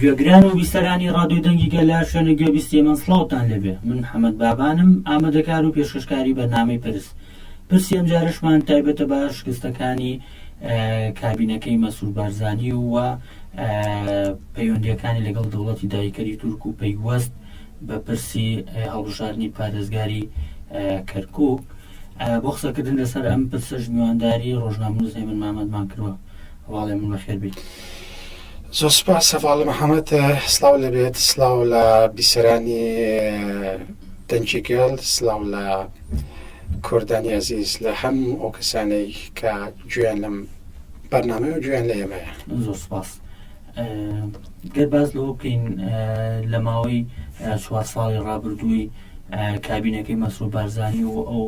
گوێگران و بیسەرانی ڕادیۆ دەنگی گەلار شوێنە گوێبیستی ئێمە سڵاوتان لەبێ. من محەممەد بابانم، ئامادەکار و پێشکەشکاری بەرنامەی پرسی ئەم جارشمان تایبەتە بە شکستەکانی کابینەکەی مەسعود بارزانی و پەیوەندیەکانی لەگەڵ دەوڵەتی داگیرکەری تورک و پەیوەست بە پرسی هەڵبژاردننی پارێزگاری کەرکووک. بۆ قسەکردن لەسەر ئەم پرسەش میوانداری ڕۆژنامەنووسی من مامەدمان کردووە. هەواڵێ من بەخێر بیت. زۆر سوپاس سەفاڵ محەممەد، سلااو لەبێت، سلااو لە بیسەرانی دەنجی گەڵ، سلااو لە کوردانی عزیز، لە هەموو ئەو کەسانەی کە گوێیان لەم بەرنامەی و گوێیان لە ئێمەیە. زۆر سپاس. گەر باز لەوە بکەین لە ماوەی 4 ساڵی ڕابردووی کابینەکەی مەسعود بارزانی و ئەو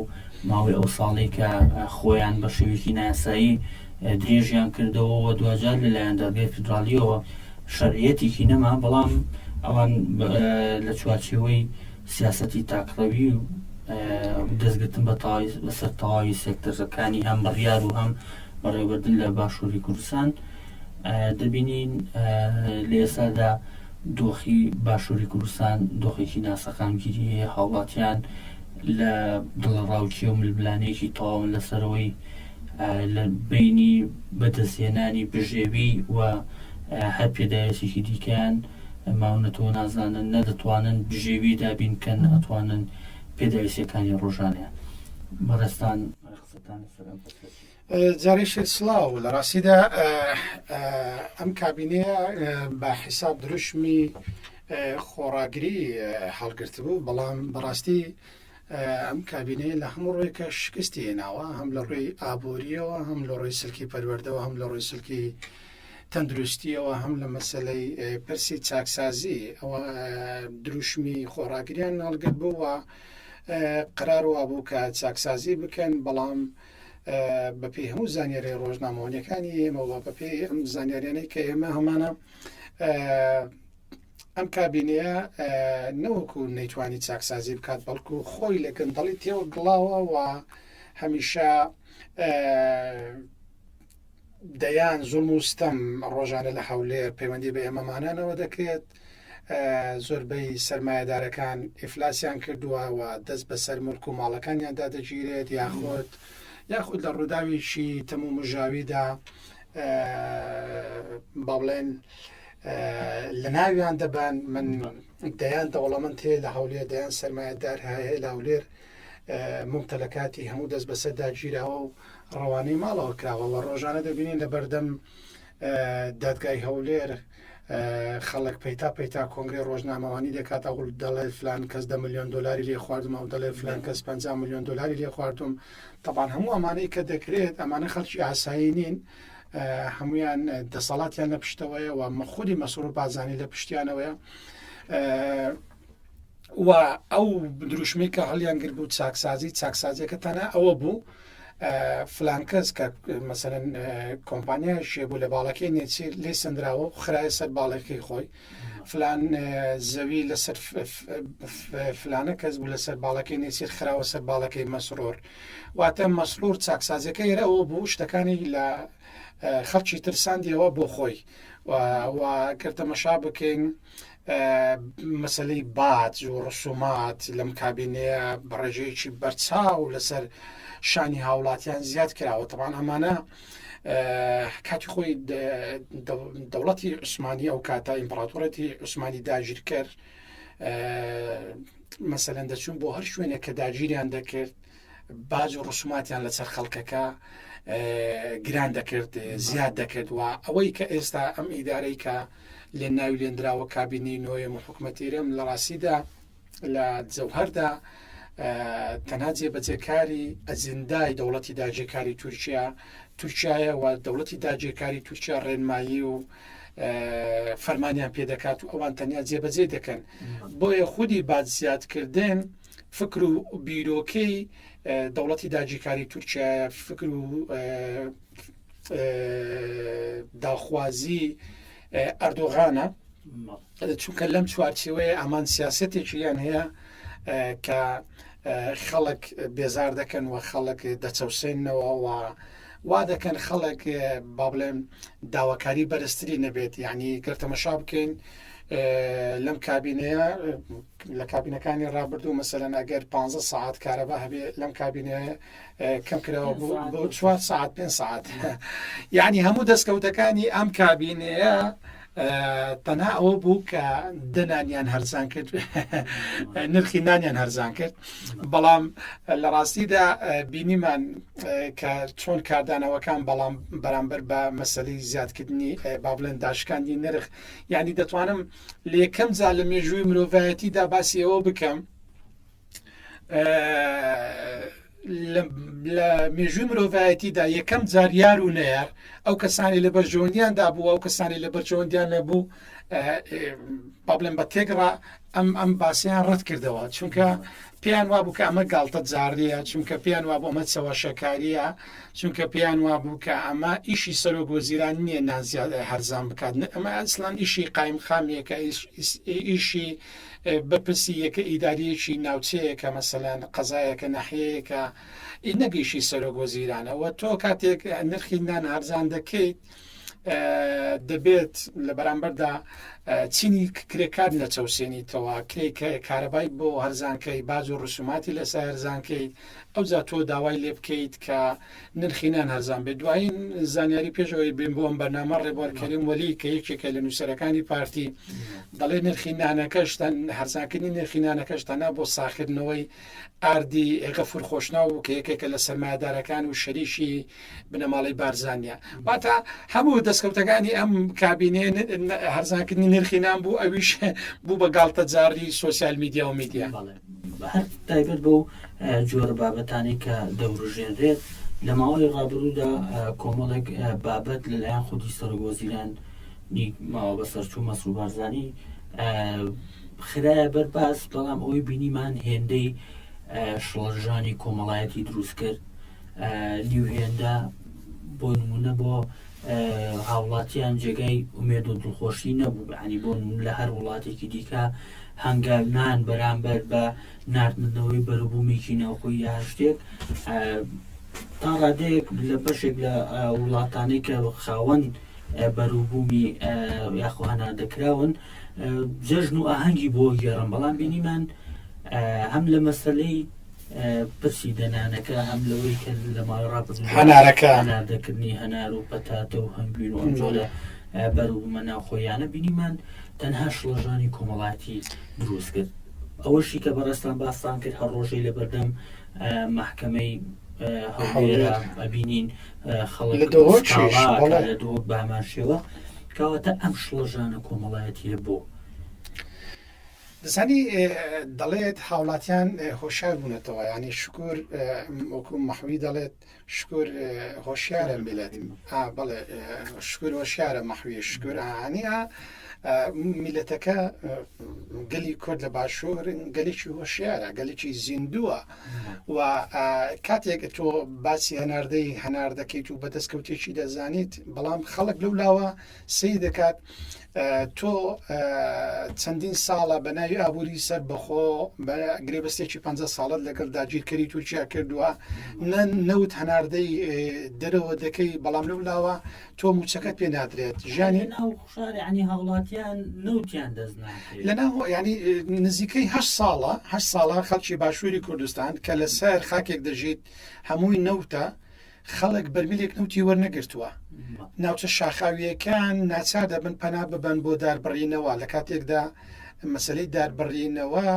ماوەی ئەو ساڵی کە خۆیان بە شێوەیەکی نایاسایی درێژیان کردەوە و دوجار لەلایەن دادگای فیدراالیەوە شەرعیەتێکی نەما، بەڵام ئەوان لە چوارچێوەی سیاسەتی تاقڕەوی و دەستگرتن بەسەر تەواوی سێکتەرەکانی هەم بڕیار و هەم بەڕێوەبردن لە باشووری کوردستان دەبینین. لە ئێستادا دۆخی باشووری کوردستان دۆخێکی ناسەقامگیری هەیە، هاوڵاتیان لە دڵڕاوچی و ململانەیەکی تەواون لەسەرەوەی لە بینی بەدەستهێنانی بژێوی و هەر پێداویستێکی دیکەیان ماونەتەوە نازانن نەدەتوانن بژێوی دابین کەن ئەتوانن پێداویستەکانی ڕۆژانیان. بەڕێستان جارێشت سلااو، لە ڕاستیدا ئەم کابینەیە بە حیساب دروشمی خۆڕاگری هەڵگرت بوو، بەڵام بەڕاستی ئەم کابینەیە لە هەموو ڕۆیکە شکستی هێناوە، هەم لە ڕۆی ئابوووریەوە، هەم لە ڕۆی سلکی پەروەردەوە، هەم لە ڕۆی سلکی تەندروستیەوە، هەم لە مەسەلەی پرسی چاکسازی ئەوە دروشمی خۆڕاگریان هەڵگرت بوو و قرار وابوو کە چاکسازی بکەن، بەڵام بەپێی هەموو زانیاری ڕۆژنامەوانیەکانی ئێمە و بەپێی ئەم زانیاریانەی کە ئێمە هەمانە ئەم کابینەیە نەوەکو نەیتوانی چاکسازی بکات، بەڵکو خۆی لە گەندەڵی تێوە گڵاوە و هەمیشە دەیان زوڵم و ستەم ڕۆژانە لە هەولێر پەیوەندی بە ئێمەمانانەوە دەکرێت. زۆربەی سەرمایەدارەکان ئیفلاسیان کردووە و دەست بەسەر ملک و ماڵەکانیاندا دەگیرێت، یاخود لە ڕووداویشی تەموو مژاویدا با بڵێن لە ناویان دەبان. من دەیان دەوڵەمەند هەیە لە هەولێر، دەیان سەرمایەدار هەیە لە هەولێر، ممتەلەکاتی هەموو دەست بەسەر داگیراوە و ڕەوانەی ماڵەوە کراوە و ڕۆژانە دەبینین لە بەردەم دادگای هەولێر خەڵک پەیتا کۆنگرێ ڕۆژنامەوانی دەکات، ئەو دەڵێ فلان کەس 10 ملیۆن دلاری لێ خواردم، ئەو دەڵێ فلان کەس 50 ملیۆن دلاری لێ خواردم. طبعاً هەموو ئەمانەی کە دەکرێت ئەمانە خەڵکی ئاسایی نین، هەمویان دەسەڵاتیان لە پشتەوەیە و خودی مەسعود بارزانی لە پشتیانەوەیە و ئەو دروشمی کە هەڵیان گرت بوو چاکسازیەکە تەنها ئەوە بوو فلان کەس کە مەسەلەن کۆمپانیایشێ بوو لە باڵەکەی نێچیر لێ سندراوە و خرایە سەر باڵەکەی خۆی، فلان زەوی لەسەر فلانە کەس بوو لەسەر باڵەکەی نێچیر خراوە سەر باڵەکەی مەسرۆر. واتە مەسرور چاکسازیەکە ئێرە ئەوە بوو شتەکانی لە خەڵکی ترساندیەوە بۆ خۆی و کردەمەشا بکەین مەسلەی باج و ڕسومات لەم کابینەیە بەڕێژەیەکی بەرچاو لەسەر شانی هاوڵاتیان زیاد کراوە. طبعاً ئەمانە کاتی خۆی دەوڵەتی عوسمانی ئەو کاتە ئیمپراتۆرەتی عوسمانی داگیر کرد، مەسەلەن دەچوون بۆ هەر شوێنێک کە داگیریان دەکرد، باج و ڕسوماتیان لەسەر خەڵکەکە گران دەکرد، زیاد دەکرد و ئەوەی کە ئێستا ئەم ئیدارەی کە لێ ناوی لێنراوە کابینەی نوێ حکوومەتیرم لە ڕاستیدا لە جەوهەردا تەنها جێبەجێکاری ئەجندای دەوڵەتی داگیرکاری تورکیایە و دەوڵەتی داگیرکاری تورکیا ڕێنمایی و فەرمانیان پێدەکات و ئەوان تەنیا جێبەجێ دەکەن. بۆیە خودی باج زیادکردن فکر و بیرۆکەی دەوڵەتی داگیرکاری تورکیا، فکر و داخوازی ئەردۆغانە، چونکە لەم چوارچێوەیە ئەمان سیاسەتێکیان هەیە کە خەڵک بێزار دەکەن و خەڵک دەچەوسێنەوە و وا دەکەن خەڵک با بڵێم داواکاری بەرزتری نەبێت یعنی گەرتەمەشا بکەین لەم کابینەیە لە کابینەکانی ڕابردوو مەسەلەن ئەگەر 15 ساعت کارەبا هەبێ لەم کابینەیە کەم کرەوە بۆ 4 ساعت 5 ساعت یعنی هەموو دەستکەوتەکانی ئەم کابینەیە تەنها ئەوە بوو کە دەنانیان هەرزان کرد نرخی نانیان هەرزان کرد بەڵام لە ڕاستیدا بینیمان کە چۆن کاردانەوەکان بەڵام بەرامبەر بە مەسەلەی زیادکردنی با بڵێن داشکاندی نرخ یعنی دەتوانم لە یەکەم جار لە مێژووی مرۆڤایەتیدا باسی ئەوە بکەم لە مێژووی مرۆڤایەتیدا یەکەم جار یار و نەیار ئەو کەسانی لە بەرژەوەندیاندا بوو ئەو کەسانی لە بەرژەوەندیان نەبوو با بڵێن بە تێگڕا ئەم باسییان ڕەت کردەوە چونکە پێیان وابوو کە ئەمە گاڵتە جاریە چونکە پێیان وابوو ئەمە چەوەشەکاریە چونکە پێیان وابوو کە ئەمە ئیشی سەرۆک وەزیران نییە نازیاد هەرزان بکات ئەمە ئەسڵان ئیشی قایم خامیەکە ئیشی بەرپرسی یەکە ئیداریەکی ناوچەیەکە مەسەلەن قەزایەکە نەحەیەکە نەگەیشی سەرۆک وەزیرانەوە تۆ کاتێک نرخی نان هەرزان دەکەیت دەبێت لە بەرامبەردا چینی کرێکار نەچەوسێنیتەوە کارەبای بۆ هەرزانکەی باج و ڕسوماتی لەسەر هەرزانکەیت ئەو جا تۆ داوای لێ بکەیت کە نرخینان هەرزان بێت دوایین زانیاری پێشەوەی بین بۆم بەرنامە ڕێبوارکەریم وەلی کە یەکێکە لە نووسەرەکانی پارتی دەڵێ نرخینانەکەشتان هەرزانکردنی نرخینانەکەشتانە بۆ ساخردنەوەی ئاردی ئێغەفور خۆشناو کە یەکێکە لە سەرمایه‌دارەکان و شەریشی بنەماڵی بارزانیا واتە هەموو دەستکەوتەکانی ئەم کابینێ هەرزانکردنی نرخینان بوو ئەویش بوو بە گاڵتە جاری سۆسیال میدیا و میدیا هەر تایبەت بەو جۆرە بابەتانی کە دەوروژێنرێت لە ماوەی ڕابردوودا کۆمەڵێک بابەت لەلایەن خودی سەرۆکوەزیران ماوە بە سەرچوو مەسروو بارزانی خرایە بەرباز بەڵام ئەوەی بینیمان هێندەی شڵەژانی کۆمەڵایەتی دروست کرد نیوهێندا بۆ نمونە بۆ هاوڵاتیان جێگای ئومێد و دڵخۆشی نەبوو عنی بۆ لە هەر وڵاتێکی دیکە هەنگاونان بەرامبەر بە نردنەوەی بەروبوومێکی ناوخۆی یا شتێک تا ڕادەیەک لە بەشێک لە وڵاتانەی کە خاوەن بەروبوومی یاخۆ هەنا دەکراون جەژن و ئاهەنگی بۆ گێڕن بەڵام بینیمان هەم لە مەسەلەی پرسی دەنانەکە هەم لەوەی کە لە ماوەی ڕابردوودا هەناردەکردنی هەنار و پەتاتە و هەنگوین و ئەم جۆرە بەروبوومە ناوخۆیانە بینیمان تەنها شڵەژانی کۆمەڵاتی دروست کرد ئەوەشی کە بەڕێستان باستان کرد هەر ڕۆژەی لە بەردەم محکەمەی هەولێرە ئەبینین خەڵک لە دۆک باماشەوە کەواتە ئەم شڵەژانە کۆمەڵایەتیە بۆ دەزانی دەڵێت هاوڵاتیان هۆشیار بوونەتەوە ینی شکر وەکو مەحوی دەڵێت شکر هۆشیارە میلەت بەڵێ شکر هۆشیارە مەحوی شکر ئاهانیە میلەتەکە گەلی کورد لە باشوور گەلێکی هۆشیارە گەلێکی زیندووە و کاتێک تۆ باسی هەنار دەکەیت و بەدەستکەوتێکی دەزانیت بەڵام خەڵک لەولاوە سی دەکات تۆ چەندین ساڵە بە ناوی ئابووری سەر بەخۆ بە گرێبەستێکی 50 ساڵت لەگەڵ داگیرکەری تورکیا کردووە نەوت هەناردەی دەرەوە دەکەی بەڵام لەولاوە تۆ موچەکەت پێ نادرێت ژیانی ینی هاوڵاتیان نەوتیان دەستناکرێت لەناو ینی نزیکەی 8 ساڵە خەڵکی باشووری کوردستان کە لەسەر خاکێک دەژیت هەمووی نەوتە خەڵک بەرمیلێک نوتی وەرنەگرتووە ناوچە شاخاویەکان ناچار دەبن پەنا ببەن بۆ داربڕینەوە لە کاتێکدا مەسلەی داربڕینەوە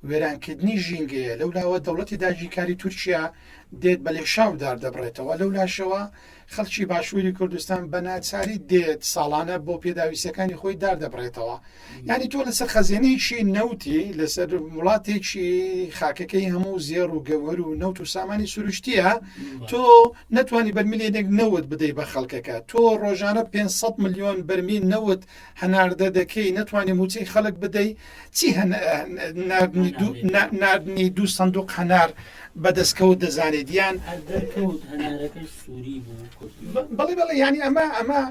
وێرانکردنی ژینگەیە لەولاوە دەوڵەتی داگیرکاری تورکیا دێت بە لێشاو دار دەبڕێتەوە لەولاشەوە خەڵکی باشووری کوردستان بە ناچاری دێت ساڵانە بۆ پێداویستەکانی خۆی دار دەبڕێتەوە ینی تۆ لەسەر خەزیێنەیەکی نەوتی لەسەر وڵاتێکی خاکەکەی هەموو زێڕ و گەوەر و نەوت و سامانی سروشتیە تۆ نەتوانی بەرمیلێنێک نەوت بدەی بە خەڵکەکە تۆ ڕۆژانە 500 ملیۆن بەرمیل نەوت هەناردە دەکەی نەتوانی موچەی خەڵک بدەی چی ناردنی دوو سندوق هەنار بەدەستکەوت دەزانێت یان بەڵێ بەڵێ ینی ئەمە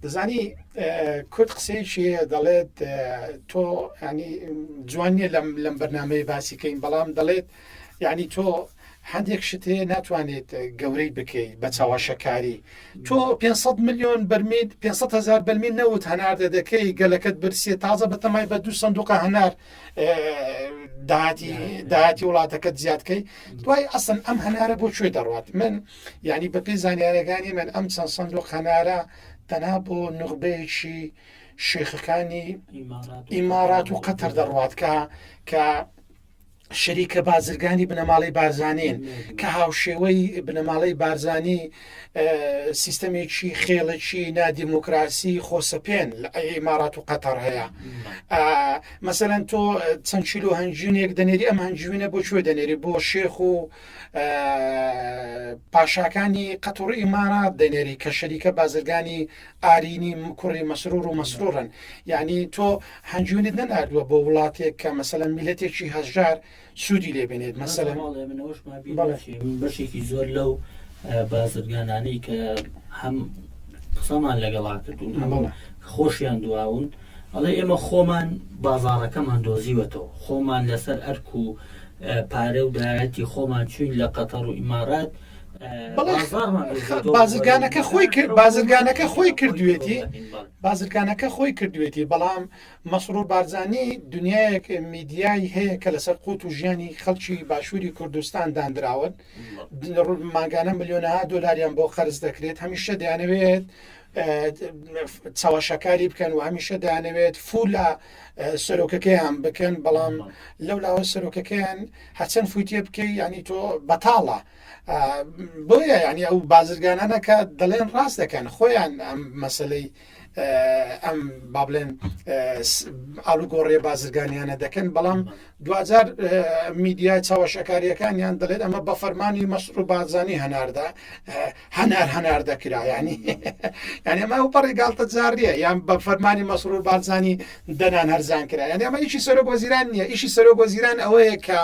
دەزانی کورد قسەیەکیە دەڵێت تۆ ینی جوان نیە لەم بەرنامەی باسیکەین بەڵام دەڵێت یعنی تۆ هەندێک شتێ ناتوانێت گەورەی بکەیت بە چاواشەکاری تۆ 500 میلیۆن بەرمیل 500,000 بەرمیل نەوت هەنار دەکەی گەلەکەت برسێ تازە بەتەمای بە 2 سندوقە هەنار داهاتی وڵاتەکەت زیادکەی دوای ئەسن ئەم هەنارە بۆ کوێ دەڕات من یعنی بەپێی زانیارەکانی من ئەم چەند سندوق هەنارە تەنها بۆ نوخبەیەکی شێخەکانی ئیمارات و قەتەر دەڕوات کە شەریکە بازرگانی بنەماڵی بارزانین کە هاوشێوەی بنەماڵی بارزانی سیستەمێکی خێڵەکی نادیموکراسی خۆسەپێن لە ئیمارات و قەتەر هەیە مەسەلەن تۆ چەند کیلۆ هەنجوینێک دەنێری ئەم هەنجوینە بۆ کوێ دەنێری بۆ شێخ و پاشاکانی قەتەر و ئیمارات دەنێری کە شەریکە بازرگانی ئارینی کوڕی مەسرور و مەسرورن یعنی تۆ هەنجوینت نەناردووە بۆ وڵاتێک کە مەسەلەن میلەتێکی هەژار سوودی لێبێنێت مەسەلەن بەشێکی زۆر لەو بازرگانانەی کە هەم قسەمان لەگەڵا کردوون هەموو خۆشیان دواون ئەڵێ ئێمە خۆمان بازاڕەکەمان دۆزیوەتەوە خۆمان لەسەر ئەرک و پارە و دایەتی خۆمان چوین لە قەتەر و ئیمارات بازرگانەکە خۆی کردوێتی بەڵام مەسرور بارزانی دنیایەک میدیای هەیە کە لەسەر قوت و ژیانی خەڵکی باشووری کوردستان دانراون ماگانە ملیۆنەها دۆلاریان بۆ خەرز دەکرێت هەمیشە دەیانەوێت چاوەشەکاری بکەن و هەمیشە دەیانەوێت فولە سەرۆکەکەیان بکەن بەڵام لەولاوە سەرۆکەکەیان هەچەند فوتیە بکەی ینی تۆ بەتاڵە بۆیە ینی ئەو بازرگانانەکە دەڵێن ڕاست دەکەن خۆیان ئەم مەسلەی ئەم با بڵێن ئاڵوگۆڕێ بازرگانیانە دەکەن بەڵام دوجار میدیای چاوەشەکاریەکانیان دەڵێت ئەمە بە فەرمانی مەسرور بارزانی هەناردا هەنار دەکرا ینی ینی ئەمە پەڕی گاڵتە جاریە یان بە فەرمانی مەسرور بارزانی دەنان هەرزان کرا ینی ئەمە ئیشی سەرۆک وەزیران نییە ئیشی سەرۆک وەزیران ئەوەیە کە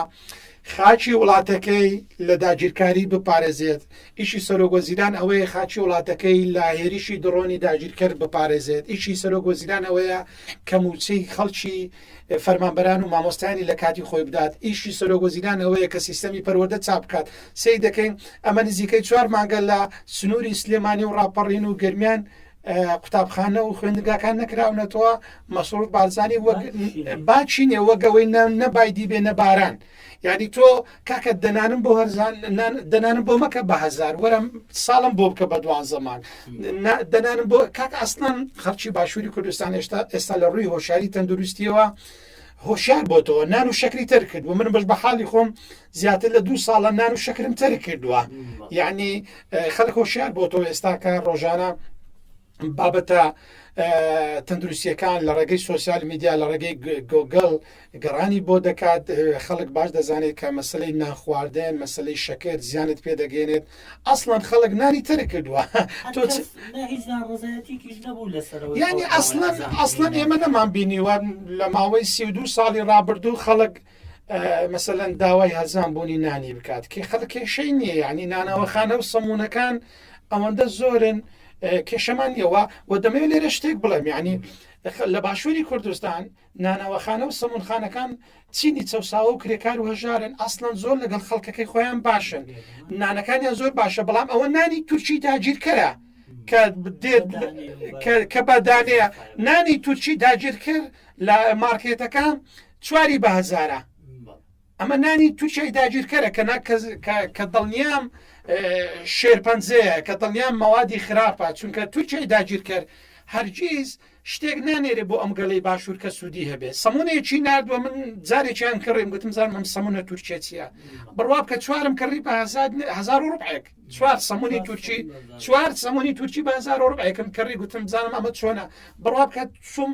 خاچی وڵاتەکەی لە داگیرکاری بپارێزێت ئیشی سەرۆک وەزیران ئەوەیە خاچی وڵاتەکەی لە هێریشی دڕۆنی داگیرکرد بپارێزێت ئیشی سەرۆک وەزیران ئەوەیە کە موچەی خەڵکی فەرمانبەران و مامۆستانی لە کاتی خۆی بدات ئیشی سەرۆک وەزیران ئەوەیە کە سیستەمی پەروەردە چاپ بکات سی دەکەین ئەمە نزیکەی 4 مانگە لە سنووری سلێمانی و ڕاپەڕین و گرمیان قوتابخانە و خوێندگاکان نەکراونەتەوە مەسرور بارزانی باچینێ وەگەوەی نەبایدی بێ نەباران یعنی تۆ کاکە دەنانم بۆ هەرزان دەنانم بۆ مەکە بە هەزار وەرە ساڵم بۆ بکە بە دوان زەمان دەنانم بۆ کاک ئەسڵان خەڵکی باشووری کوردستان ئێستا لە ڕووی هۆشیاری تەندروستیەوە هۆشیار بۆتەوە نان و شەکری تەر کرد و من بەش بە حاڵی خۆم زیاتر لە 2 ساڵە نان و شەکرم تەر کردووە یعنی خەڵک هۆشیار بۆتەوە ئێستاکە ڕۆژانە بابەتە تەندروستیەکان لە ڕێگەی سۆسیال میدیا لە ڕێگەی گۆگڵ گەڕانی بۆ دەکات خەڵک باش دەزانێت کە مەسلەی ناخواردن مەسلەی شەکر زیانت پێدەگەێنێت ئەسڵان خەڵک نانی تەر کردووە ینی ئەسڵەن ئێمە نەمان بینیوە لە ماوەی 32 ساڵی ڕابردوو خەڵک مەسەلەن داوای هەرزان بوونی نانی بکات کە خەڵک کێشەی نییە ینی نانەوەخانە و سەمونونەکان ئەوەندە زۆرن کێشەمان نیەوە و دەمەوێت لێرە شتێک بڵێم یعنی لە باشووری کوردستان نانەوەخانە و سەمونخانەکان چینی چەساوە و کرێکار و هەژارن ئەسڵەن زۆر لەگەڵ خەڵکەکەی خۆیان باشن نانەکانیان زۆر باشە بەڵام ئەوە نانی تورکی داگیرکەرە کە بەدانەیە نانی تورکی داگیر کرد لە مارکێتەکان 4 بە هەزارە ئەمە نانی تووچەی داگیرکەرە کە دڵنیام شێرپەنجەیە کە دڵنیام مەوادی خراپە چونکە تووچەی داگیرکرد هەرگیز شتێک نانێرێ بۆ ئەم گەڵەی باشوور کە سوودی هەبێ سەمونەیەکی نردووە من جارێکیان کڕێم گوتم زارم ئەم سەمونە تورکێتیە بڕواب کە 4 کڕی بە 1000 ڕوبعێک 4 سەمونی تورکی 4 سەمونی تورکی بە 1000 ڕوبعێکم کڕی گوتم زانم ئەمە چۆنە بڕواب کە چوم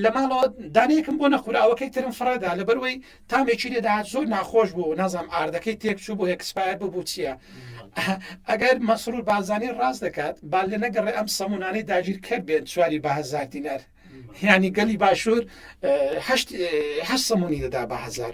لە ماڵەوە دانەیەکم بۆ نەخوراوەکەی ترم فڕدا لەبەروەی تامێکی لێداهات زۆر ناخۆش بوو نازانم ئاردەکەی تێکچوو بۆ ئەکسپایر ببوو چییە ئەگەر مەسرور بارزانی ڕاست دەکات با لە نەگەڕێ ئەم سەمونانەی داگیر کرد بێت 4 بە 1000 دینار ینی گەلی باشوور 8 سەمونی دەدا بە 1000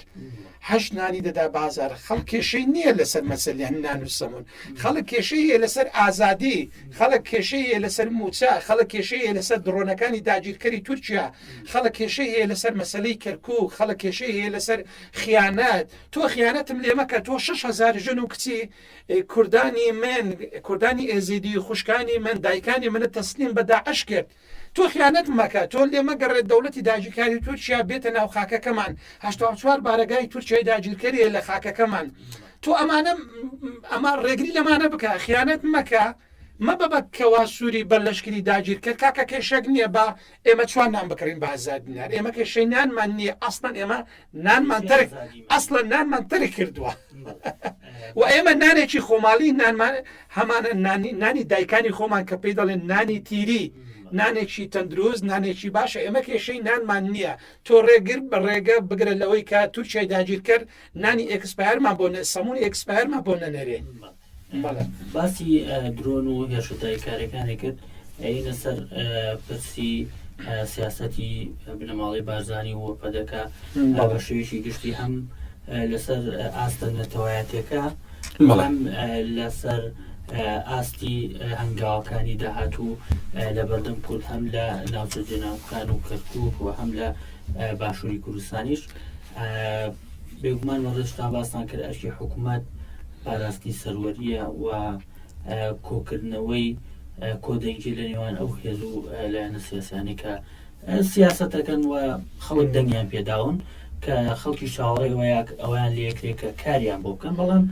هەشت نانی دەدا بازار خەڵک کێشەی نییە لەسەر مەسەلیان نان و سەمون خەڵک کێشەیە لەسەر ئازادی خەڵک کێشەیە لەسەر موچە خەڵک کێشەیە لەسەر درۆنەکانی داگیرکەری تورکیا خەڵک کێشەیە لەسەر مەسلەی کەرکوو خەڵک کێشەیە لەسەر خیانەت تۆ خیانەتم لێمەکە تۆ 6,000 ژن و کچی کوردانی من کوردانی ئێزیدی خوشکانی من دایکانی منە تەسلیم بە داعش کرد تۆ خیانەت مەکە تۆ لێمە گەڕێت دەوڵەتی داگیرکاری تورکیا بێتە ناو خاکەکەمان 84 بارگای تورکیای داگیرکەری لە خاکەکەمان تۆ ئەمە ڕێگری لەمانە بکە خیانەت مەکە مەبە بە کەوا سووری بەر لەشکری داگیر کرد کاکە کێشەک نییە بە ئێمە چوان نان بکڕین بە ئازاد دینار ئێمە کێشەی نانمان نییە ئەسڵەن ئێمە نانمان تەرک ئەسڵەن نانمان تەرک کردووە و ئێمە نانێکی خۆماڵی نانمان هەمانە نانی دایکانی خۆمان کە پێی دەڵێن نانی تیری نانێکی تەندروست نانێکی باشە ئێمە کێشەی نانمان نییە تۆ ڕێگر بە ڕێگە بگرە لەوەی کە تورکیای داگیر کرد نانی ئێکسپایرمان بۆ سەمونی ئێکسپایرمان بۆ نەنێرێ باسی درۆن و هێرشدای کارەکانی کرد ئەینە سەر پرسی سیاسەتی بنەماڵی بارزانی و پەدەکە بە شێوێکی گشتی هەم لەسەر ئاستە نەتەوایەتەکە هەم لەسەر ئاستی هەنگاوەکانی داهاتوو لە بەردەم کورد هەم لە ناوچە جێناوەکان و کەرکووک و هەم لە باشووری کوردستانیش بێگومان وەڕشتا باسان کرد ئەشی حکوومەت پاراستی سەروەریە و کۆکردنەوەی کۆدەنگی لە نێوان ئەو هێز و لایەنە سیاسیانی کە سیاسەتەکەن و خەڵک دەنگیان پێداون کە خەڵکی شاوەڕێ ئەویان لەیەکرێت کە کاریان بۆ بکەن بەڵام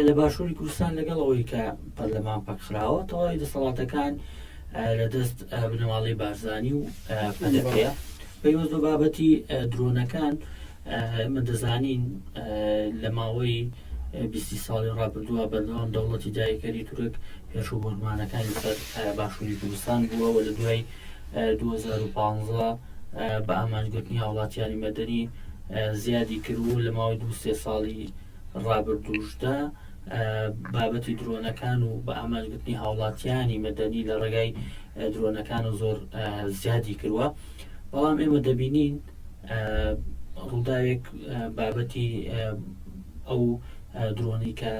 لە باشووری کوردستان لەگەڵ ئەوەی کە پەرلەمان پەکخراوە تەواوی دەسەڵاتەکان لە دەست بنەماڵی بارزانی و پەدەکەیە پێویست بە بابەتی درۆنەکان من دەزانین لە ماوەی 20 ساڵی ڕابردووە بەردەوام دەوڵەتی دایکەری تورک هێرش و بۆرمانەکانی سەر باشووری کوردستان بووەوە لە دوای 2015 بە ئامانجگرتنی هاوڵاتیانی مەدەنی زیادی کردو لە ماوەی 2-3 ساڵی ڕابردووشدا بابەتی درۆنەکان و بە ئامانجگرتنی هاوڵاتیانی مەدەنی لە ڕێگای درۆنەکان و زۆر زیادی کردووە بەڵام ئێمە دەبینین ڕووداوێک بابەتی ئەو درۆنی کە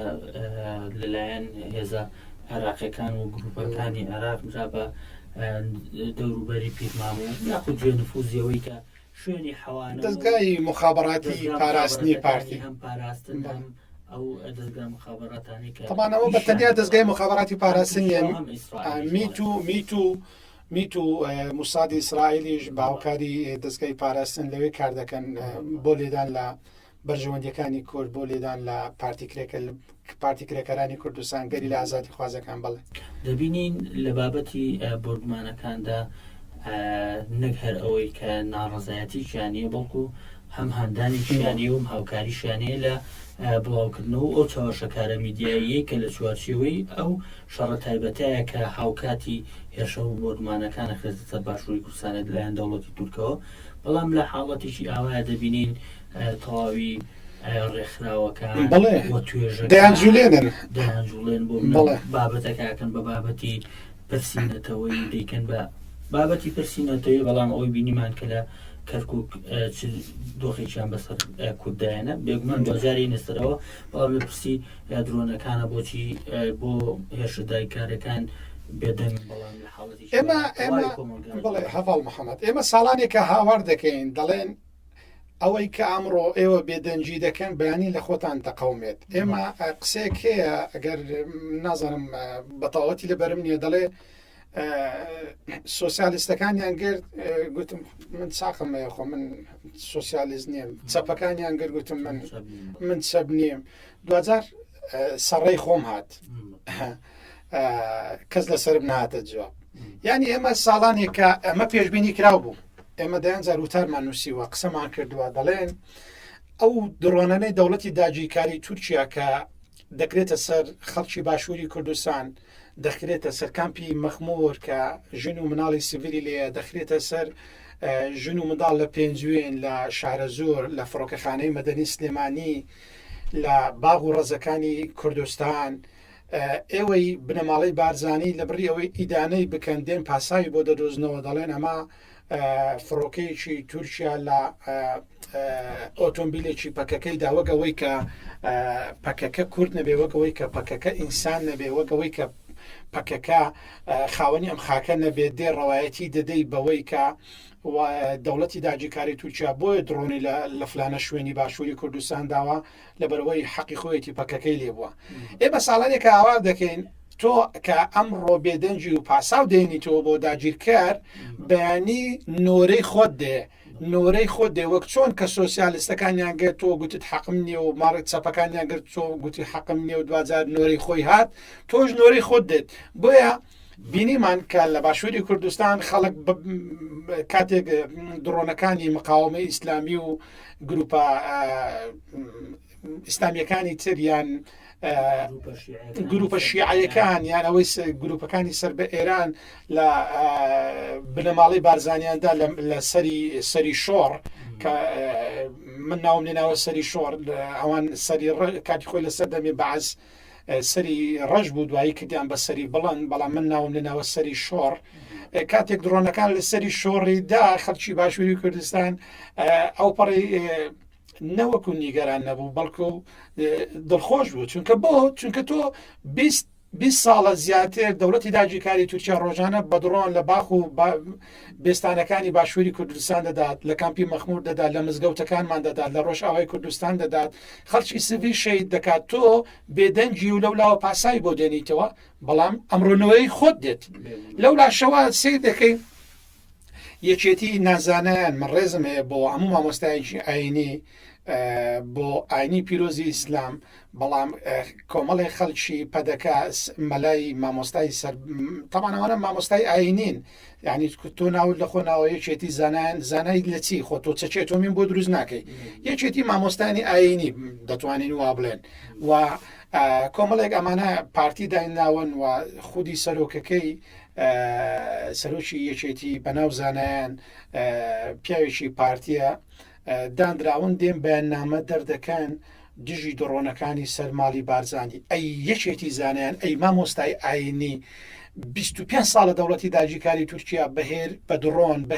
لەلایەن هێزە عێراقیەکان و گروپەکانی عێراق جا بە دەوروبەری پیرمامۆ یاخود گوێ نفوزیەوەی کە شوێنی حەوانە دەستگای مخابراتی پاراستنی پارتی هەم پاراستن هەم ئەو دەستگای مخابراتانی کە تەمانەوە بە تەنیا دەستگای مخابراتی پاراستنیە میت و موسادی ئیسرائیلیش باوکاری دەستگای پاراستن لەوێ کار دەکەن بۆ لێدان لە بەرژەوەندیەکانی کورد بۆ لێدان لە پارتی کرێکەرانی کوردستان گەری لە ئازادی خوازەکان بڵێ دەبینین لە بابەتی بۆردمانەکاندا نەک هەر ئەوەی کە ناڕەزایەتی شیانیە بەڵکو هەم هەندانی شیانی و هاوکاری شیانەیە لە بڵاوکردنەوە ئەو چاوەشەکارە میدیاییە کە لە چوارچێوەی ئەو شەڕە تایبەتایە کە هاوکاتی هێرشە و بۆردمانەکانە خێزتە باشووری کوردستانە لەلایەن دەوڵەتی تورکەوە بەڵام لە حاڵەتێکی ئاوایە دەبینین تەواوی ڕێکخراوەکان بۆ توێژە دەیانجوولێنن بۆ بابەتەکەکەن بە بابەتی پرسیینەتەوەی دەیکەن بە بابەتی پرسیینەتەوەی بەڵام ئەوەی بینیمان کە لە کەرکووک دۆخێکیان بەسەر کوردایەنە بێگومان دوجاری نستەرەوە بەڵام لە پرسی درۆنەکانە بۆچی بۆ هێرشدای کارەکان بێدەنگ بەڵام لە حاڵەتی ئێمە بڵێ هەڤاڵ محەممەد ئێمە ساڵانێکە هاوار دەکەین دەڵێن ئەوەی کە ئەمڕۆ ئێوە بێدەنجی دەکەن بەیانی لە خۆتان دەقەومێت ئێمە قسەیەک هەیە ئەگەر نازانم بەتاوەتی لە بەرم نییە دەڵێ سۆسیالیستەکانیان گرت گوتم من ساقم خۆ من سۆسیالیست نیم چەپەکانیان گرت گوتم من چەپ نیم دوجار سەڕێی خۆم هات کەس لەسرم نهاتە جواب یعنی ئێمە ساڵانێکە ئەمە پێشبینی کراو بوو ئێمە دەیانجار وتارمان نووسیوە قسەمان کردووە دەڵێن ئەو درۆنانەی دەوڵەتی داگیرکاری تورکیا کە دەکرێتە سەر خەڵکی باشووری کوردستان دەخرێتە سەر کامپی مەخمۆر کە ژن و مناڵی سیڤیلی لێە دەخرێتە سەر ژن و منداڵ لە پێنجوێن لە شارە زۆر لە فڕۆکەخانەی مەدەنی سلێمانی لە باغ و ڕەزەکانی کوردستان ئێوەی بنەماڵەی بارزانی لە بڕی ئەوەی ئیدانەی بکەن دێن پاساوی بۆ دەدۆزنەوە دەڵێن ئەمە فڕۆکەیەکی تورکیا لە ئۆتۆمبیلێکی پەکەکەی دا وەگەوەی کە پەکەکە کورد نەبێ وەگەوەی کە پەکەکە ئینسان نەبێ وەگەوەی کە پەکەکە خاوەنی ئەم خاکە نەبێت دێ ڕەوایەتی دەدەی بەوەی کە دەوڵەتی داگیرکاری تورکیا بۆیە درۆنی لە فلانە شوێنی باشووری کوردستان داوە لەبەرەوەی حەقی خۆیەتی پەکەکەی لێبووە. بە ساڵانێکە ئاوا دەکەین تۆ کە ئەمڕۆ بێدەنجی و پاساو دێنیتەوە بۆ داگیرکار بەیانی نۆرەی خۆت دێ نۆرەی خۆت دێ وەک چۆن کە سۆسیالیستەکانیان گرت تۆ گوتت حەقم نییە و ماڕێک چەپەکانیان گرت تۆ گوتی حەقم نییە و دوجار نۆرەی خۆی هات تۆش نۆرەی خۆت دێت. بۆیە بینیمان کە لە باشووری کوردستان خەڵک کاتێک درۆنەکانی مقاومە ئیسلامی و گروپە ئیسلامیەکانی تریان گروپە شیعەکان یان ئەوەی گروپەکانی سەر بە ئێران لە بنەماڵی بارزانیاندا لە سەری شۆڕ کە من ناوم لێناوە سەری شۆڕ ئەوان سەری کاتی خۆی لەسەر دەمێ بەعز سەری ڕەش بوو دوایی کردیان بە سەری بڵند بەڵام من ناوم لێناوە سەری شۆڕ کاتێک درۆنەکان لە سەری شۆڕیدا خەڵکی باشووری کوردستان ئەو پەڕی نەوەکو نیگەران نەبوو بەڵکو دڵخۆش بوو چونکە تۆ 20 ساڵە زیاتر دەوڵەتی داگیرکاری تورکیا ڕۆژانە بە درۆن لە باخ و بێستانەکانی باشووری کوردستان دەدات لە کامپی مەخمور دەدات لە مزگەوتەکانمان دەدات لە ڕۆژئاوای کوردستان دەدات خەڵکی سڤیل شەید دەکات تۆ بێدەنجی و لەولاوە پاسایی بۆ دێنیتەوە بەڵام ئەمڕۆنەوەی خۆت دێت لەولا شەوە سیر دەکەی یەکێتی نازانیان من ڕێزم هەیە بۆ هەموو مامۆستایەکی ئاینی بۆ ئاینی پیرۆزی ئیسلام بەڵام کۆمەڵی خەڵکی پەدەکە مەلای مامۆستای سەر تەمانەوانە مامۆستای ئاینین یعنی تۆ ناوت لە خۆ ناوە یەکێتی زانای لە چی خۆ تۆ چەچێت تۆ من بۆ دروست ناکەی یەکێتی مامۆستانی ئاینی دەتوانین وا بڵێن و کۆمەڵێک ئەمانە پارتی دایناون و خودی سەرۆکەکەی سەرۆکی یەکێتی بەناو زانایان پیاوێکی پارتیە دانراون دێن بەیاننامە دەردەکەن دژی درۆنەکانی سەرماڵی بارزانی ئەی یەکێتی زانایان ئەی مامۆستای ئاینی 25 ساڵە دەوڵەتی داگیرکاری تورکیا بە درۆن بە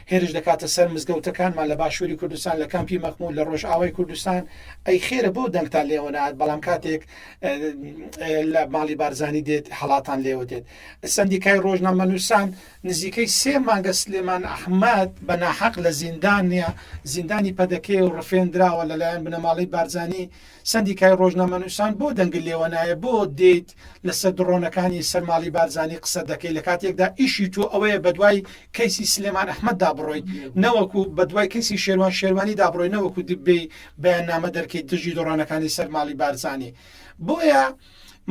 هێرش دەکاتە سەر مزگەوتەکانمان لە باشووری کوردستان لە کامپی مەخمول لە ڕۆژئاوای کوردستان ئەی خێرە بۆ دەنگتان لێوەنات بەڵام کاتێک لە ماڵی بارزانی دێت هەڵاتان لێوە دێت سندیکای ڕۆژنامەنووسان نزیکەی 3 مانگە سلێمان ئەحمەد بە ناحەق لە زیندانی پەدەکەی و ڕفێنراوە لەلایەن بنەماڵی بارزانی سندیکای ڕۆژنامەنووسان بۆ دەنگل لێوەنایە بۆ دێت لەسەر درۆنەکانی سەرماڵی بارزانی قسە دەکەی لە کاتێکدا ئیشی تۆ ئەوەیە بەدوای کەیسی سلێمان ئەحمەددا بڕۆیت نەوەکو بەدوای کەسی شێروانی دابڕۆی نەوەکو دبێ بەیاننامە دەرکەیت دژی دڕۆنەکانی سەر ماڵی بارزانی بۆیە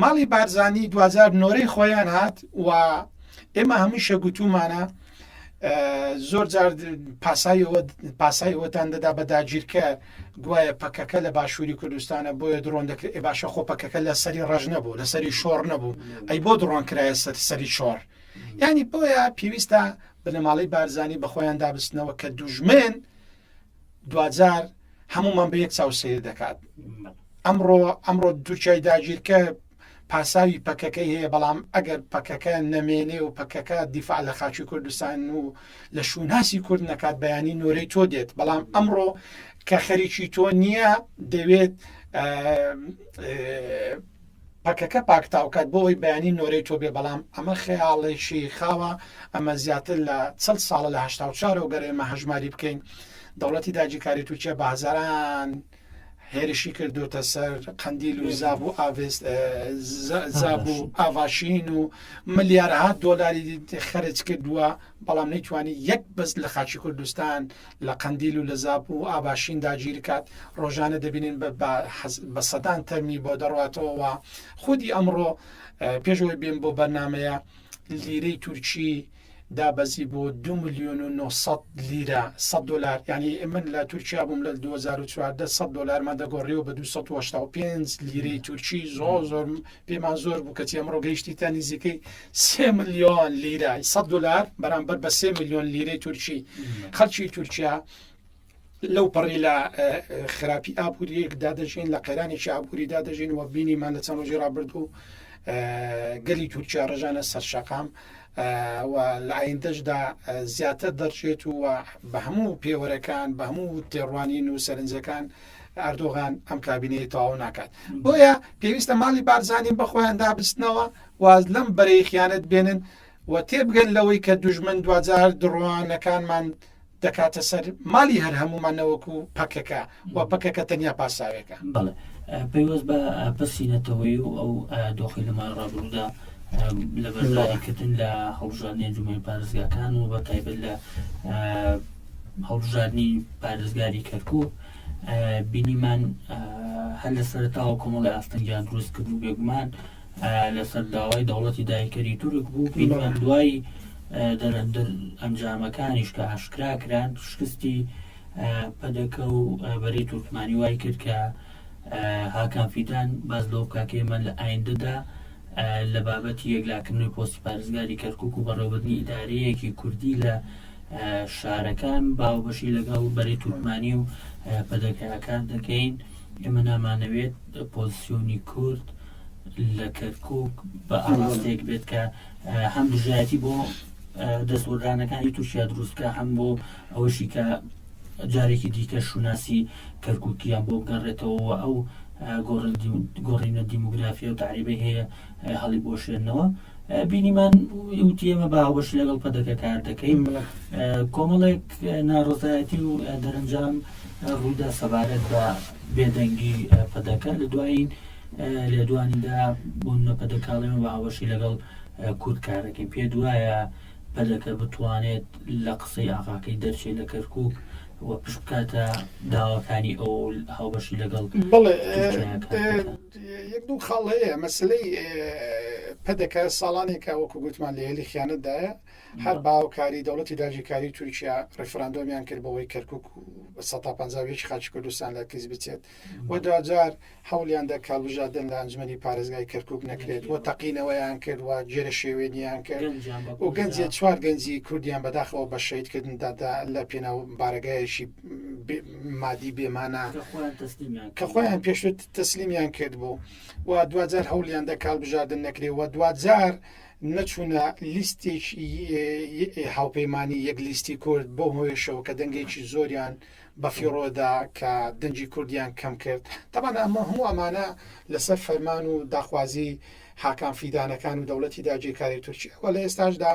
ماڵی بارزانی دوزار نۆرەی خۆیان هات و ئێمە هەمیشە گوتومانە زۆر جار پاسایەوەتان دەدا بە داگیرکە گوایە پەکەکە لە باشووری کوردستانە بۆیە درۆن دەکرێت باشە خۆ پەکەکە لە سەری ڕژ نەبوو لە سەری شۆڕ نەبوو ئەی بۆ درۆن کرایە سەری شۆڕ ینی بۆیە پێویستە بنەماڵی بارزانی بە خۆیان دابستنەوە کە دوژمن دوجار هەمومان بە یەک چاوسەیر دەکات ئەمڕۆ تورکیای داگیرکە پاساوی پەکەکەی هەیە بەڵام ئەگەر پەکەکە نەمێنێ و پەکەکە دیفاع لە خاچی کوردستان و لە شووناسی کورد نەکات بەیانی نۆرەی تۆ دێت بەڵام ئەمڕۆ کە خەریکی تۆ نییە دەوێت پەکەکە پاکتاوکات بۆەوەی بەیانی نۆرەی تۆ بێ بەڵام ئەمە خەیاڵێکی خاوە ئەمە زیاتر لە 40 ساڵە لە 84 و گەرێمە هەژماری بکەین دەوڵەتی داگیرکاری تورکیا بە هەزاران هێرشی کردوتە سەر قەندیل و زابوو ئاڤاشین و ملیارها دۆلاری خەرج کردووە بەڵام نەیتوانی یەک بەس لە خاچی کوردستان لە قەندیل و لە زابوو و ئاباشین داگیرکات ڕۆژانە دەبینین بە سەدان تەرمی بۆ دەڕاتەوە خودی ئەمڕۆ پێشەوەی بێن بۆ بەرنمەیە لیرەی تورکی دابەزی بۆ 2 ملیۆن و 900 لیرە $100 ینی من لە تورکیا بووم لە 2014 $100 دەگۆڕیەوە بە 285 لیرەی تورکی زۆر پێمان زۆر بوو کەچی ئەمڕۆ گەیشتیتە نزیکەی 3 ملیۆن لیرە $100 بەرامبەر بە 3 ملیۆن لیرەی تورکی خەڵکی تورکیا لەو پەڕی لە خراپی ئابووریەکدا دەژین لە قەیرانێکی ئابووریدا دەژین و بینیمان لە چەند ڕۆژی ڕابردوو گەلی تورکیا ڕژانە سەرشەقام و لە ئایندەشدا زیاتر دەرچێت و بە هەموو پێوەرەکان بە هەموو تێڕوانین و سەرنجەکان ئەردۆغان ئەم کابینەی تەواو ناکات بۆیە پێویستە ماڵی بارزانین بە خۆیان دابستنەوە واز لەم بەرەی خیانەت بێنن و تێبگەن لەوەی کە دوژمن دوجار دڕوانەکانمان دەکاتە سەر ماڵی هەر هەمومان نەوەکو پەکەکە و پەکەکە تەنیا پاساوێکە. بەڵێ پەیوەست بە بەسینەتەوەی و ئەو دۆخی لە مای ڕابردوودا لە بەرزاریکردن لە هەڵبژاردنی ئەنجومەنی پارێزگاکان و بە تایبەت لە هەڵبژاردنی پارێزگاری کەرکووک بینیمان هەر لە سەرەتاوە کۆمەڵی ئاستەنگیان دروست کرد و بێگومان لەسەر داوای دەوڵەتی داهیکەری تورک بوو بینیمان دوای دەرەندر ئەنجامەکانیش کە ئاشکرا کران شکستی پەدەکە و بەرەی تورکمانی وای کرد کە هاکان فیدان باز لەو کاکێمە لە ئایندەدا لە بابەتی یەکلاکردنەوەی پۆستی پارێزگاری کەرکووک و بەڕێوەبردنی ئیدارەیەکی کوردی لە شارەکان باوبەشی لەگەڵ بەرەی تورکمانی و پەدەکەکان دەکەین. ئێمە نامانەوێت پۆزیسیۆنی کورد لە کەرکووک بە ئاراستەیەک بێت کە هەم دژایەتی بۆ دەستوەرانەکانی تووشیا دروستکە هەم بۆ ئەوەشی کە جارێکی دیکە شوناسی کەرکووکیان بۆ بگەڕێتەوە ئەو گۆڕینە دیموگرافیا و تعریبەی هەیە هەڵی بۆشێنەوە بینیمان وتی ئێمە باوەشی لەگەڵ پەدەکە کار دەکەین کۆمەڵێک ناڕۆزایەتی و دەرەنجام ڕوودا سەبارەت بە بێدەنگی پەدەکە لە دوایین لێدوانیدا بوون پەدەکاڵێمە باوەشی لەگەڵ کورد کارەکەی پێ دوایە پەدەکە بتوانێت لە قسەی ئاغاکەی دەرچێت لە کەرکووک و پشت بکاتە داواکانی ئەو هاوبەشی لەگەڵ بڵێ یەک دوو خاڵ هەیە مەسلەی پەدەکە ساڵانێکە وەکو گوتمان لە هێلی خیانەتدایە هەر باوکاری دەوڵەتی داگیرکاری تورکیا ڕێفراندۆمیان کرد بەوەی کەرکووک 150 خاچی کوردستان لە کەس بچێت و دوجار هەوڵیان دا کاڵبژاردن لە ئەنجومەنی پارێزگای کەرکووک نەکرێت و تەقینەوەیان کرد و جێرە شێوێنیان کرد و گەنجێت چوار گەنجی کوردیان بەداخەوە بە شەیدکردندا لە پێناو بارگایەکی مادی بێمانە کە خۆیان پێشوت تەسلیمیان کرد بوو و دوجار هەوڵیان دا کاڵبژاردن نەکرێت و دوجار نەچوونە لیستێکی هاوپەیمانی یەک لیستی کورد بۆ هۆیشەوە کە دەنگێکی زۆریان بەفیڕۆدا کە دەنجی کوردیان کەم کرد تەبان ئەمە هەموو ئەمانە لەسەر فەرمان و داخوازی هاکان فیدانەکان و دەوڵەتی داگیرکاری تورکیا و لە ئێستاشدا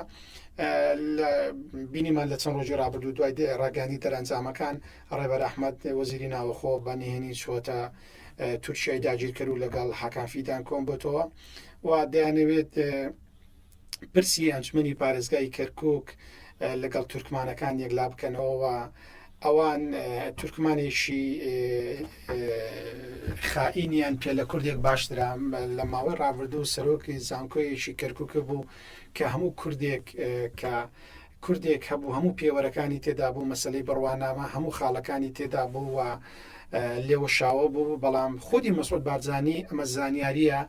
بینیمان لە چەند ڕۆژی ڕابردوو دوای ڕاگەیاندنی دەرەنجامەکان ڕێبەر ئەحمەد وەزیری ناوەخۆ بەنهێنی چۆتە تورکیای داگیرکرد و لەگەڵ هاکان فیدان کۆم بۆتەوە و دەیانەوێت پرسی ئەنجومەنی پارێزگای کەرکووک لەگەڵ تورکمانەکان یەکلا بکەنەوە ئەوان تورکمانێکی خائینیان پێ لە کوردێک باشترا لە ماوەی ڕابردوو سەرۆکی زانکۆیەکی کەرکووکە بوو کە هەموو کوردێک هەبوو هەموو پێوەرەکانی تێدا بوو مەسلەی بڕوانامە هەموو خاڵەکانی تێدا بوو و لێوەشاوە بوو بەڵام خودی مەسعود بارزانی ئەمە زانیاریە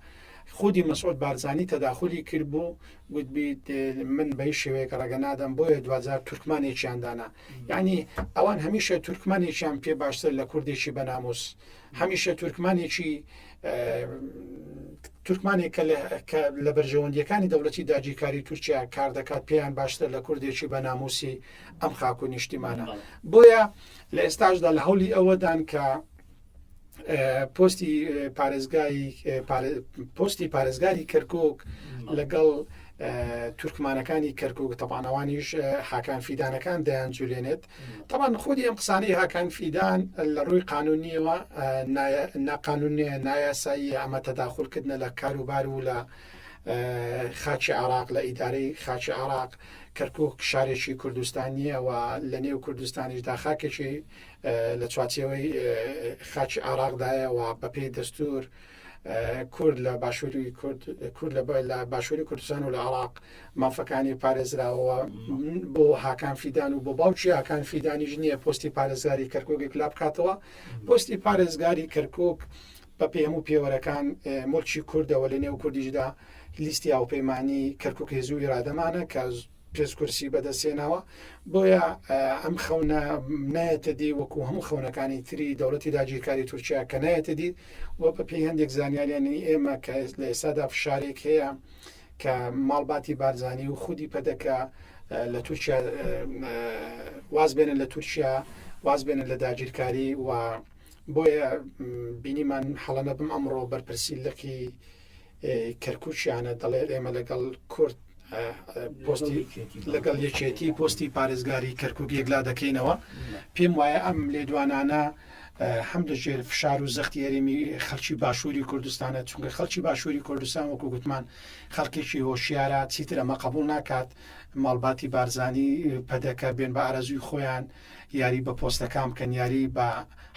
خودی مەسعود بارزانی تەداخلی کرد بوو گوتبیت من بەی شێوەیەکە ڕەگە نادەم بۆیە دوجار تورکمانێکیاندانا یعنی ئەوان هەمیشە تورکمانێکیان پێ باشتر لە کوردێکی بەناموس هەمیشە تورکمانێک کە لە بەرژەوەندیەکانی دەوڵەتی داگیرکاری تورکیا کار دەکات پێیان باشتر لە کوردێکی بەناموسی ئەم خاک و نیشتیمانە بۆیە لە ئێستاشدا لە هەولی ئەوەدان کە پۆستی پارێزگاری کەرکووک لەگەڵ تورکمانەکانی کەرکووک تەبانەوانیش هاکان فیدانەکان دەیانجولێنێت تەبان خودی ئەم قسانەی هاکان فیدان لە ڕووی قانونیەوە ناقانونیە نایاسایی ئەمە تەداخولکردنە لە کاروبار و لە خاچی عراق لە ئیدارەی خاچی عراق کەرکووک شارێکی کوردستانیە و لە نێو کوردستانیشدا خاکێکی لە چوارچێوەی خاچی عراقدایە و بەپێی دەستور کورد لە باشووری کوردستان و لە عراق مافەکانی پارێزراوە بۆ هاکان فیدان و بۆ باوکی هاکان فیدانیش نییە پۆستی پارێزگاری کەرکووکێک لا بکاتەوە پۆستی پارێزگاری کەرکووک بە پێی هەموو پێوەرەکان مڵکی کوردەوە لە نێو کوردیشدا لیستی هاوپەیمانی کەرکووک هێزوو ئیرادەمانە کە پێشکورسی بەدەستێنەوە بۆیە ئەم خەونە نایەتە دی وەکو هەموو خەونەکانی تری دەوڵەتی داگیرکاری تورکیا کە نایەتە دی وە بە پێی هەندێک زانیاریانی ئێمە کە لە ئێستادا فشارێک هەیە کە ماڵباتی بارزانانی و خودی پەدەکە لە تورکیا واز بێنن لە تورکیا واز بێنن لە داگیرکاری و بۆیە بینیمان هەڵەنە بم ئەمڕۆ بەرپرسیلەکی کەرکوچیانە دەڵێت ئێمە لەگەڵ کورد پۆستی لەگەڵ یەکێتی پۆستی پارێزگاری کەرکک یەکلا دەکەینەوە پێم وایە ئەم لێدوانانە هەم لەژێر فشار و زەختی هەرێمی خەڵکی باشووری کوردستانە چونکە خەڵکی باشووری کوردستان وەکو گوتمان خەڵکێکی هۆشیارە چیتر ئەمە قبول ناکات ماڵباتی بارزانی پەدەکە بێن بە ئارەزوی خۆیان یاری بە پۆستەکان بکەن یاری بە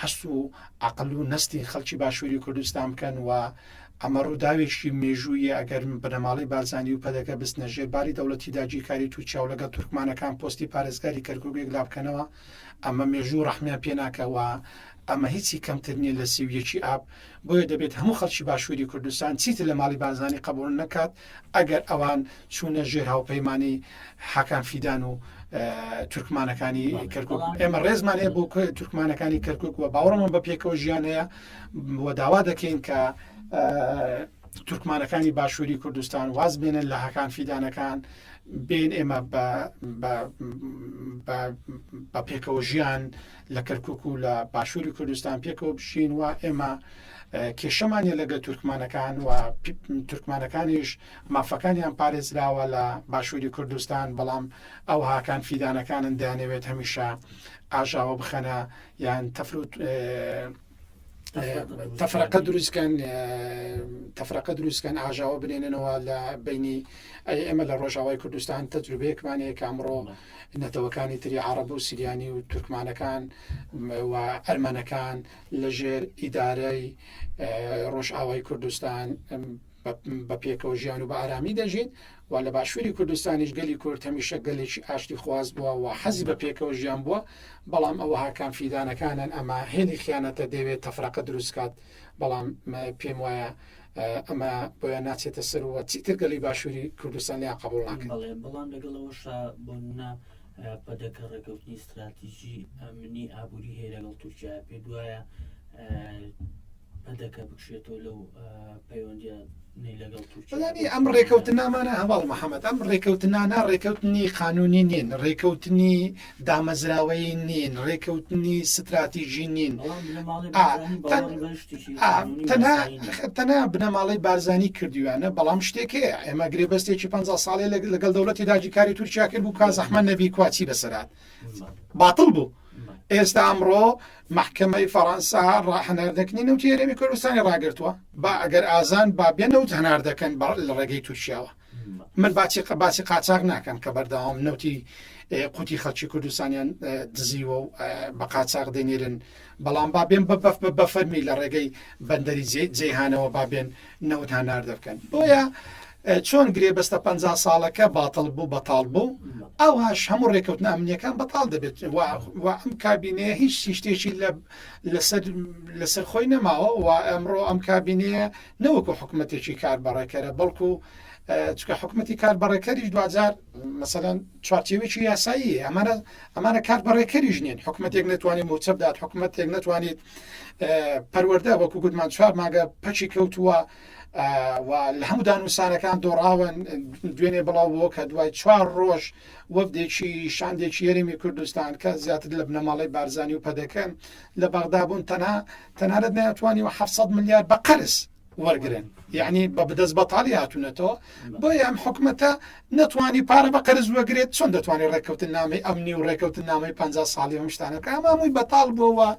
هەست و عقل و نستی خەڵکی باشووری کوردستان بکەن و ئەمە ڕووداوێکی مێژوویە ئەگەر بنەماڵی بارزانی و پەدەکە بستنە ژێر باری دەوڵەتی داگیرکاری تورکیا و لەگەڵ تورکمانەکان پۆستی پارێزگاری کەرکک یەکلا بکەنەوە ئەمە مێژوو ڕەحمیان پێ ناکەوە ئەمە هیچی کەمتر نیە لە سیویەکی ئاب بۆیە دەبێت هەموو خەڵکی باشووری کوردستان چیتر لە ماڵی بارزانی قبول نەکات ئەگەر ئەوان چوونە ژێر هاوپەیمانی حەکان فیدان و تورکمانەکانی کەرکک ئێمە ڕێزمان هەیە بۆ تورکمانەکانی کەرکک و باوەڕمان بە پێکەوە ژیان هەیە بۆ داوا دەکەین کە تورکمانەکانی باشووری کوردستان واز بێنن لە حەکان فیدانەکان بین ئێمە بە پێکەوە ژیان لە کەرکک و لە باشووری کوردستان پێکەوە بشین و ئێمە کێشەمانە لەگە تورکمانەکان و تورکمانەکانیش مافەکانیان پارێزراوە لە باشووری کوردستان بەڵام ئەو هاکان فیدانەکانن دەیانەوێت هەمیشە ئاژاوە بخەنە یان تەفرەقە دروستکەن ئاژاوە بنێننەوە لە بینی ئێمە لە ڕۆژاوای کوردستان تەجروبەیەکمانەیە کە ئەمڕۆ نەتەوەکانی تری عەرەب و سیریانی و تورکمانەکان و ئەرمەنەکان لەژێر ئیدارەی ڕۆژئاوای کوردستان بە پێکەوە ژیان و بە ئارامی دەژین و لە باشووری کوردستانیش گەلی کورد هەمیشە گەلێکی ئاشتی خواست بووە و حەزی بە پێکەوە ژیان بووە بەڵام ئەوە هاکان فیدانەکانن ئەمە هێنی خیانەتە دەوێت تەفرەقە دروستکات بەڵام پێم وایە ئەمە بۆیە ناچێتە سەر وە چیتر گەلی باشووری کوردستان لیان قبول ناکەن بەڵام لەگەڵەوەشە بۆ نمونە پەدەکە ڕێکەوتنی استراتیژی ئەمنی ئابووری هەیە لەگەڵ تورکیا پێ دوایە پەدەکە بکشێتەوە لەو پەیوەندیە بەڵامی ئەم ڕێکەوتنامانە هەواڵ محەممەد ئەم ڕێکەوتنانە ڕێکەوتنی قانونی نین ڕێکەوتنی دامەزراوەی نین ڕێکەوتنی استراتیژی نین تەنها بنەماڵی بارزانی کردویانە بەڵام شتێکەیە ئێمە گرێبەستێکی 50 ساڵێ لەگەڵ دەوڵەتی داگیرکاری تورکیا کرد بوو کازەحمە نەبی کواچی بەسەرات باتڵ بوو ئێستا ئەمڕۆ محکمەی فەڕەنسا ڕاهەناردەکردنی نەوتی هەرێمی کوردستانی ڕاگرتووە با ئەگەر ئازان با بێنەوت هەنار دەکەن لە ڕێگەی تورکیاوە من باسی قاچاق ناکەم کە بەردەوام نەوتی قوتی خەڵکی کوردستانیان دزیوە و بە قاچاق دەنێرن بەڵام با بێن بە فەرمی لە ڕێگەی بەندەری جێهانەوە با بێن نەوت هەنار دەکەن بۆیە چۆن گرێبەستە 50 ساڵەکە باتڵ بوو بەتاڵ بوو ئەوهاش هەموو ڕێکەوتنە ئەمنیەکان بەتاڵ دەبێت و ئەم کابینەیە هیچ شتێکی لەسەر خۆی نەماوە و ئەمڕۆ ئەم کابینەیە نەوەکو حکوومەتێکی کاربڕێکەرە بەڵکو چکە حکوومەتی کاربڕێکەریش دوجار مەسەلاً چوارچێوێکی یاسایی ئەمانە کاربڕێکەریش نین حکوومەتێک نتوانێت موچە بدات حکوومەتێک نتوانێت پەروەردە وەکو گوتمان 4 ماگە پەچی کەوتووە و لە هەموو دانووسانەکان دۆڕاون دوێنێ بڵاوەوە کە دوای 4 ڕۆژ وەفدێکی شاندێکی هەرێمی کوردستان کە زیاتر لە بنەماڵی بارزانی و پەدەکەن لە بەغدا بوون تەنانەت ناتوانانی و 700 ملیار بە قەرز وەرگن یعنی بە بەدەست بەتاڵی هاتوونەتەوە بۆیە ئەم حکوومەتە نتوانی پارە بە قەرز وەگرێت چۆن دەتوانێت ڕێکەوتن نامی ئەمنی و ڕێکەوتن نامی 50 ساڵی ئەم شتانەکە ئەمەمووی بەتاڵ بووەوە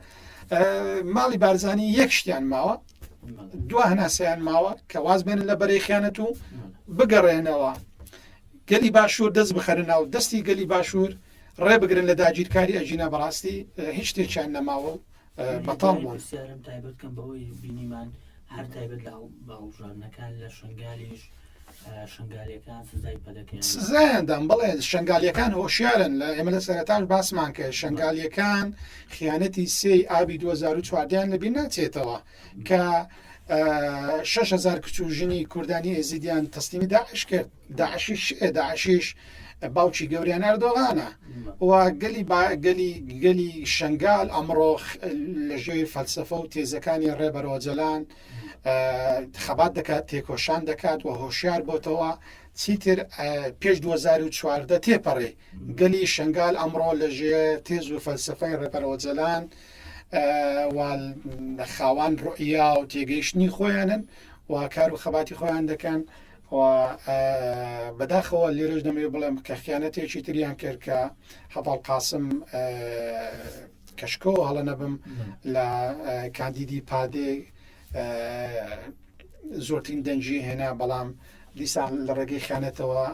ماڵی بارزانی یەک شتیان ماوە دو هەناسەیان ماوە کە واز بێنن لە بەرەی و بگەڕێنەوە گەلی باشوور دەست بخەرنەوە دەستی گەلی باشوور ڕێ بگرن لە داگیرکاری ئەژینە بەڕاستی هیچ شتێکیان نەماوە بەتاڵ بوون تایبەتکەم بەوەی بینیمان هەر تایبەت لە باوژانەکان لە شنگالیش شنگالیەکان سزای پەدەکەیان سزایاندام بڵێ شنگالیەکان هۆشیارن لە ئێمە لە سەرەتاش باسمان کە شنگالیەکان خیانەتی سێی ئابی 2014 لەبیر ناچێتەوە کە 6,000 کچ و ژنی کوردانی ئێزیدیان تەسلیمی داعش کرد داعشیش باوکی گەوریان ئەردۆغانە و گەلی شنگال ئەمڕۆ لەژێر فەلسەفە و تێزەکانی ڕێبەرۆجەلان خەبات دەکات تێکۆشان دەکات و هۆشیار بۆتەوە چیتر پێش 2014 تێپەڕێ گەلی شنگال ئەمڕۆ لەژێ تێز و فەلسەفەی ڕێبەرۆجەلان خاوان ڕۆئیا و تێگەیشتنی خۆیانن و کار و خەباتی خۆیان دەکەن و بەداخەوە لێرەش دەمێ بڵێم کە خیانەتێکی تریان کرد کە هەڤاڵ قاسم کەشکۆ هەڵە نەبم لە کاندیدی پادێ زۆرترین دەنجی هێنا بەڵام دیسان لە ڕێگەی خیانەتەوە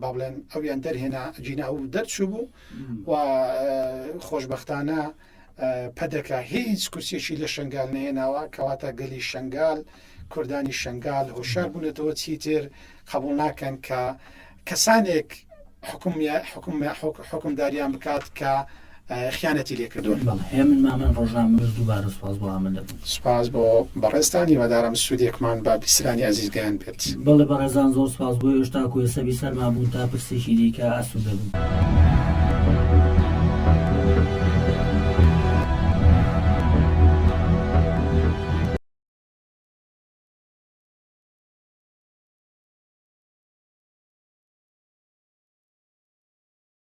با بڵێن ئەویان دەرهێنا جینا و دەرچوو بوو و خۆشبەختانە پەدەکە هیچ کورسێکی لە شنگال نهێناوە کەواتە گەلی شنگال کوردانی شنگال هۆشیار بوونێتەوە چیتر قبول ناکەن کە کەسانێک حکومداریان بکات کە خیانەتی لێکردوون. هەیە من مامن ڕۆژنامەوێژ دووبارە سوپاس بۆ ئامە دەبم. سوپاس بۆ بەڕێستانی وەدارم سوودێکمان بە بیسرانی عەزیزگیان بێت. بەڵێ بەڕێزان زۆر سوپاس بۆ هێشتا کوێسەبی سەرما بوون تا پرسێکی دیکە ئاسوودە بوون.